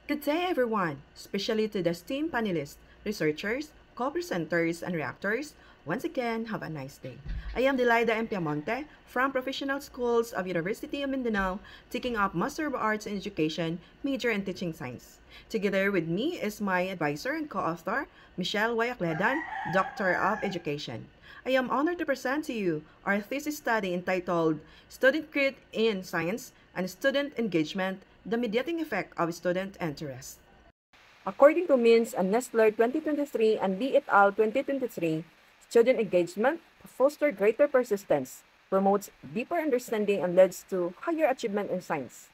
Good day, everyone, especially to the STEAM panelists, researchers, co-presenters, and reactors. Once again, have a nice day. I am Delilah M. Piamonte from Professional Schools of University of Mindanao, taking up Master of Arts in Education, major in Teaching Science. Together with me is my advisor and co-author, Michelle Wayakledan, Doctor of Education. I am honored to present to you our thesis study entitled Student Grit in Science and Student Engagement, the Mediating Effect of Student Interest. According to Mintz and Nestler 2023 and Lee et al. 2023, student engagement fosters greater persistence, promotes deeper understanding, and leads to higher achievement in science.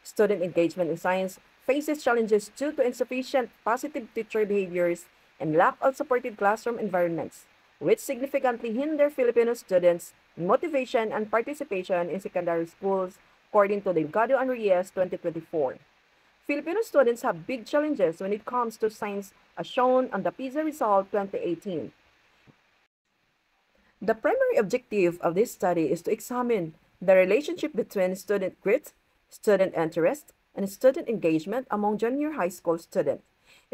Student engagement in science faces challenges due to insufficient positive teacher behaviors and lack of supportive classroom environments, which significantly hinder Filipino students' motivation and participation in secondary schools, according to Delgado and Reyes 2024. Filipino students have big challenges when it comes to science, as shown on the PISA result 2018. The primary objective of this study is to examine the relationship between student grit, student interest, and student engagement among junior high school students.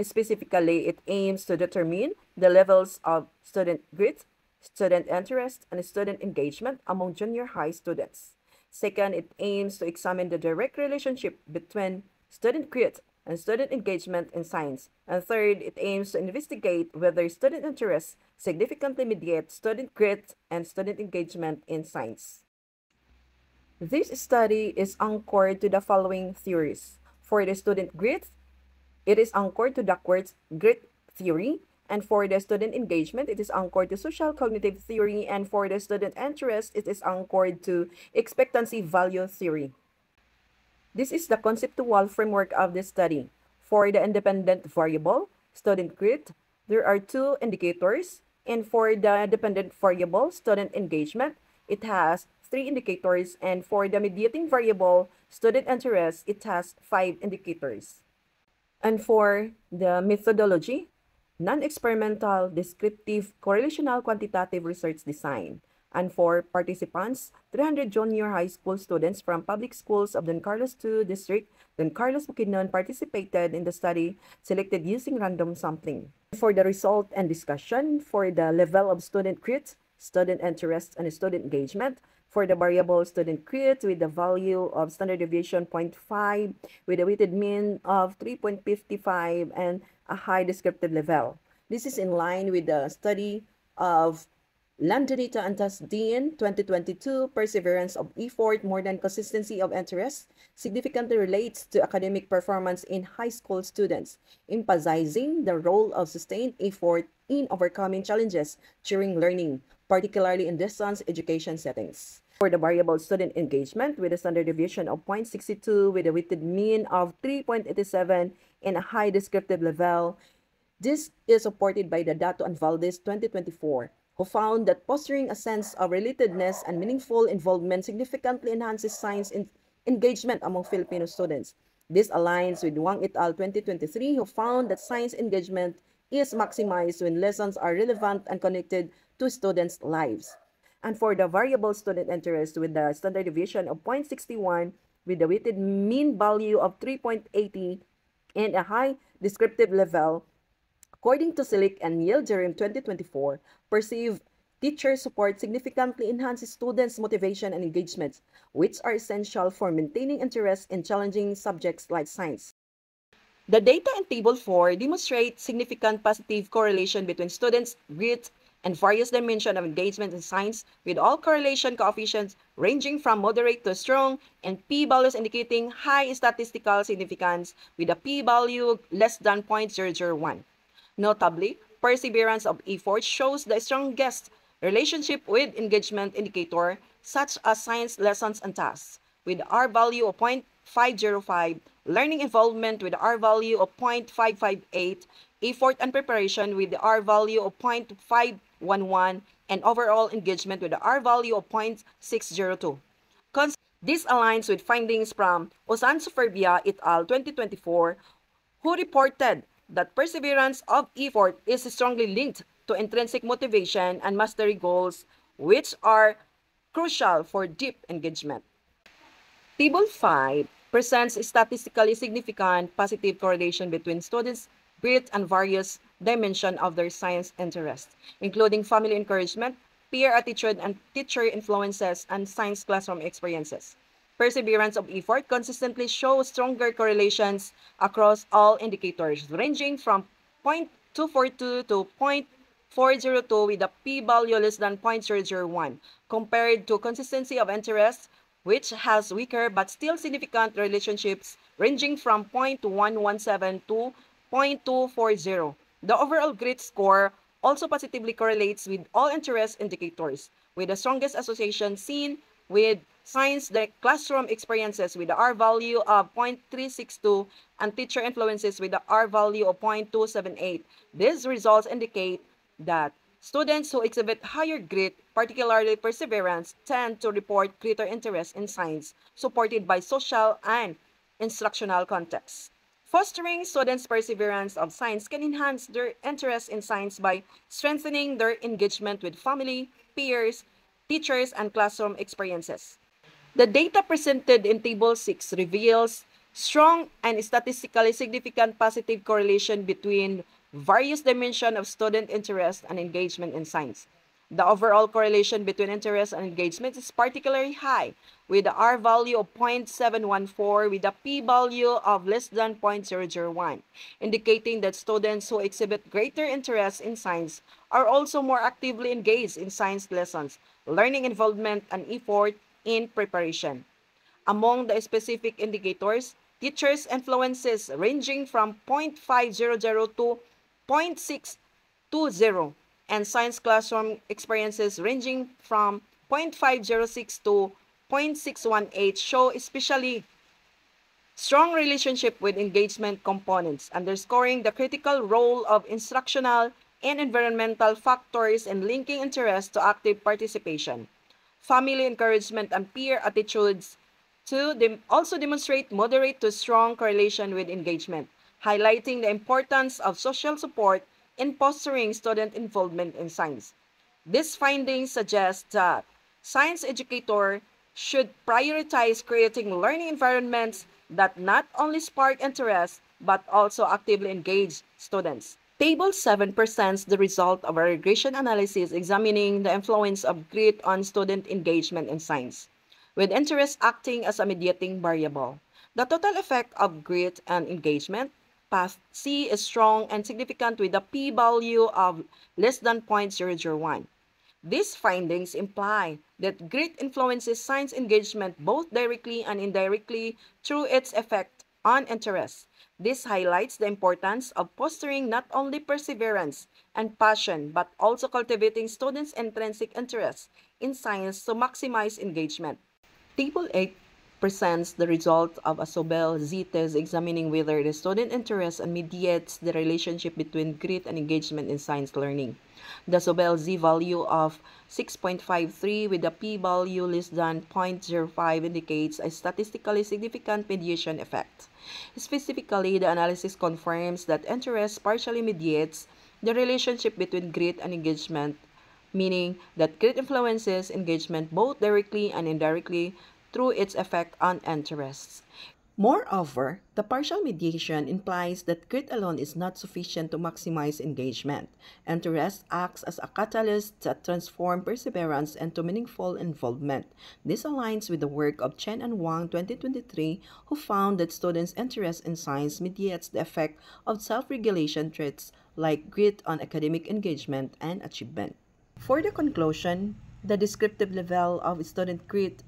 Specifically, it aims to determine the levels of student grit, student interest, and student engagement among junior high students. Second, it aims to examine the direct relationship between student grit and student engagement in science. And third, it aims to investigate whether student interest significantly mediates student grit and student engagement in science. This study is anchored to the following theories. For the student grit, it is anchored to Duckworth's grit theory, and for the student engagement, it is anchored to social cognitive theory, and for the student interest, it is anchored to expectancy value theory. This is the conceptual framework of the study. For the independent variable, student grit, there are two indicators, and for the dependent variable, student engagement, it has three indicators, and for the mediating variable, student interest, it has 5 indicators. And for the methodology, non-experimental, descriptive, correlational quantitative research design. And for participants, 300 junior high school students from public schools of Don Carlos II District, Don Carlos Bukidnon participated in the study selected using random sampling. For the result and discussion, for the level of student grit, student interest, and student engagement, for the variable student grit with the value of standard deviation 0.5 with a weighted mean of 3.55 and a high descriptive level. This is in line with the study of Landonita and Tasdin 2022, perseverance of effort more than consistency of interest significantly relates to academic performance in high school students, emphasizing the role of sustained effort in overcoming challenges during learning, particularly in distance education settings. For the variable student engagement with a standard deviation of 0.62 with a weighted mean of 3.87 and a high descriptive level, this is supported by the Dato and Valdez 2024, who found that fostering a sense of relatedness and meaningful involvement significantly enhances science engagement among Filipino students. This aligns with Wang et al. 2023, who found that science engagement is maximized when lessons are relevant and connected to students' lives. And for the variable student interest with the standard deviation of 0.61 with the weighted mean value of 3.80 and a high descriptive level, according to Silic and Yildirim 2024, perceived teacher support significantly enhances students' motivation and engagement, which are essential for maintaining interest in challenging subjects like science. The data in Table 4 demonstrate significant positive correlation between students' grit and various dimensions of engagement in science, with all correlation coefficients ranging from moderate to strong and p-values indicating high statistical significance with a p-value less than 0.001. Notably, perseverance of effort shows the strongest relationship with engagement indicator such as science lessons and tasks, with R value of 0.505, learning involvement with R value of 0.558, effort and preparation with the R value of 0.511, and overall engagement with the R value of 0.602. This aligns with findings from Osan Superbia et al. 2024, who reported that perseverance of effort is strongly linked to intrinsic motivation and mastery goals, which are crucial for deep engagement. Table 5 presents statistically significant positive correlation between students' grit and various dimensions of their science interest, including family encouragement, peer attitude and teacher influences, and science classroom experiences. Perseverance of effort consistently shows stronger correlations across all indicators, ranging from 0.242 to 0.402 with a p-value less than 0.001, compared to consistency of interest, which has weaker but still significant relationships ranging from 0.117 to 0.240. The overall grit score also positively correlates with all interest indicators, with the strongest association seen with science the classroom experiences with the R value of 0.362 and teacher influences with the R value of 0.278. These results indicate that students who exhibit higher grit, particularly perseverance, tend to report greater interest in science, supported by social and instructional contexts. Fostering students' perseverance of science can enhance their interest in science by strengthening their engagement with family, peers, teachers, and classroom experiences. The data presented in Table 6 reveals strong and statistically significant positive correlation between various dimensions of student interest and engagement in science. The overall correlation between interest and engagement is particularly high, with the R value of 0.714 with a P value of less than 0.001, indicating that students who exhibit greater interest in science are also more actively engaged in science lessons, learning involvement, and effort in preparation. Among the specific indicators, teachers' influences ranging from 0.500 to 0.620 and science classroom experiences ranging from 0.506 to 0.618 show especially strong relationship with engagement components, underscoring the critical role of instructional and environmental factors in linking interest to active participation. Family encouragement and peer attitudes also demonstrate moderate to strong correlation with engagement, highlighting the importance of social support in fostering student involvement in science. These findings suggest that science educator should prioritize creating learning environments that not only spark interest but also actively engage students. Table 7 presents the result of a regression analysis examining the influence of grit on student engagement in science, with interest acting as a mediating variable. The total effect of grit and engagement, path C, is strong and significant with a p-value of less than 0.001. These findings imply that grit influences science engagement both directly and indirectly through its effect on interest. This highlights the importance of fostering not only perseverance and passion but also cultivating students' intrinsic interest in science to maximize engagement. Table 8 presents the result of a Sobel Z test examining whether the student interest and mediates the relationship between grit and engagement in science learning. The Sobel Z value of 6.53 with a p-value less than 0.05 indicates a statistically significant mediation effect. Specifically, the analysis confirms that interest partially mediates the relationship between grit and engagement, meaning that grit influences engagement both directly and indirectly through its effect on interests. Moreover, the partial mediation implies that grit alone is not sufficient to maximize engagement. Interest acts as a catalyst that transforms perseverance into meaningful involvement. This aligns with the work of Chen and Wang 2023, who found that students' interest in science mediates the effect of self-regulation traits like grit on academic engagement and achievement. For the conclusion, the descriptive level of student grit,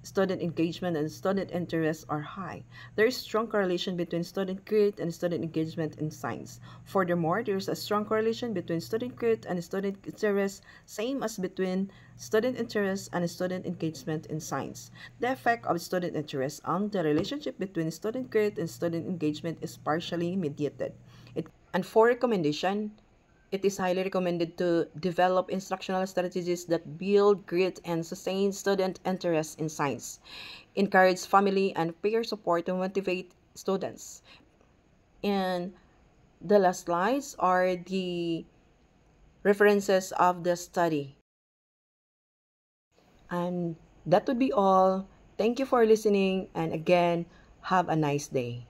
student engagement, and student interest are high. There is strong correlation between student grit and student engagement in science. Furthermore, there is a strong correlation between student grit and student interest, same as between student interest and student engagement in science. The effect of student interest on the relationship between student grit and student engagement is partially mediated. And for recommendation, it is highly recommended to develop instructional strategies that build grit and sustain student interest in science, encourage family and peer support to motivate students. And the last slides are the references of the study. And that would be all. Thank you for listening. And again, Have a nice day.